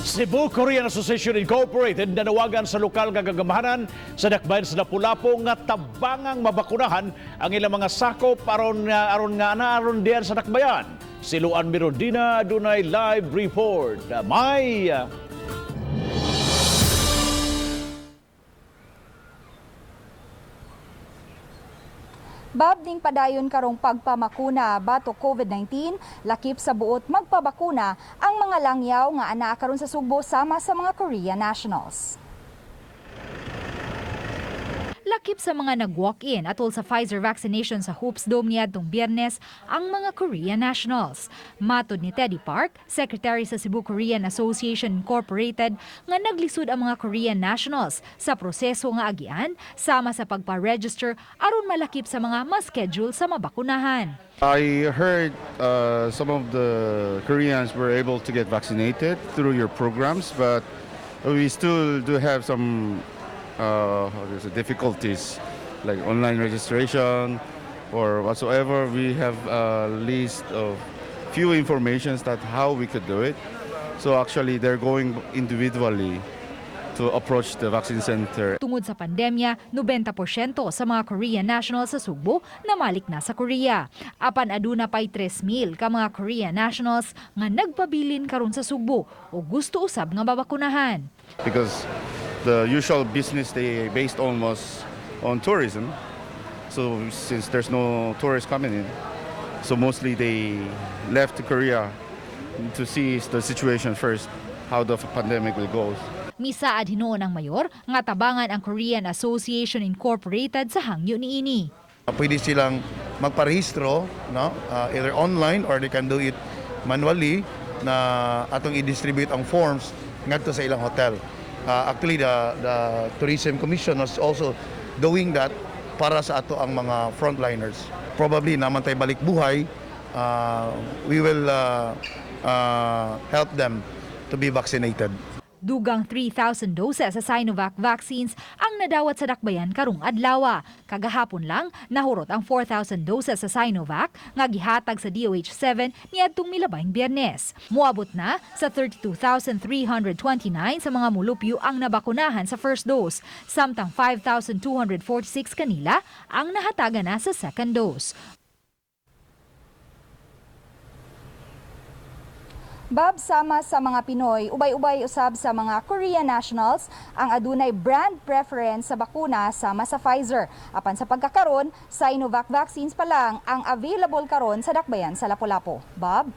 Cebu Korean Association Incorporated nanawagan sa lokal nga gagamahanan sa dakbayan sa Lapu-Lapu nga tabangang mabakunahan ang ilang mga sakop aron nga anaaron diyan sa dakbayan. Si Luan Mirondina dunay live report. May Babding padayon karong pagpamakuna bato COVID-19, lakip sa buot magpabakuna ang mga langyaw nga anaa karon sa Sugbo sama sa mga Korean nationals. Lakip sa mga nag-walk-in atol sa Pfizer vaccination sa Hoops Dome niadtong Biyernes ang mga Korean nationals. Matod ni Teddy Park, Secretary sa Cebu Korean Association Incorporated, nga naglisod ang mga Korean nationals sa proseso nga agian sama sa pagpa-register aron malakip sa mga ma-schedule sa mabakunahan. I heard some of the Koreans were able to get vaccinated through your programs, but we still do have some difficulties like online registration or whatsoever. We have a list of few informations that how we could do it. So actually they're going individually to approach the vaccine center. Tungod sa pandemya, 90% sa mga Korean nationals sa Sugbo namalik na sa Korea. Apan aduna pay 3,000 ka mga Korean nationals nga nagpabilin karon sa Sugbo o gusto usab nga babakunahan. Because the usual business they based almost on tourism. So since there's no tourists coming in, so mostly they left to Korea to see the situation first, how the pandemic will go. Misaad hinuon ang mayor nga tabangan ang Korean Association Incorporated sa hangyo niini. Pwede silang magparehistro, no? Either online or they can do it manually na atong i-distribute ang forms ngadto sa ilang hotel. Actually, the Tourism Commission was also doing that para sa ato ang mga frontliners. Probably naman tayo balik buhay, we will help them to be vaccinated. Dugang 3,000 doses sa Sinovac vaccines ang nadawat sa dakbayan karong adlaw. Kagahapon lang nahurot ang 4,000 doses sa Sinovac nga gihatag sa DOH-7 niadtong milabayng Biyernes. Moabot na sa 32,329 sa mga mulupyo ang nabakunahan sa first dose, samtang 5,246 kanila ang nahatagan na sa second dose. Bab, sama sa mga Pinoy, ubay-ubay usab sa mga Korean nationals ang adunay brand preference sa bakuna sama sa Pfizer. Apan sa pagkakaron, Sinovac vaccines pa lang ang available karon sa dakbayan sa Lapu-Lapu. Bob?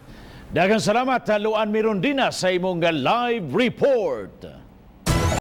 daghang salamat Luan Mirondina sa imong live report.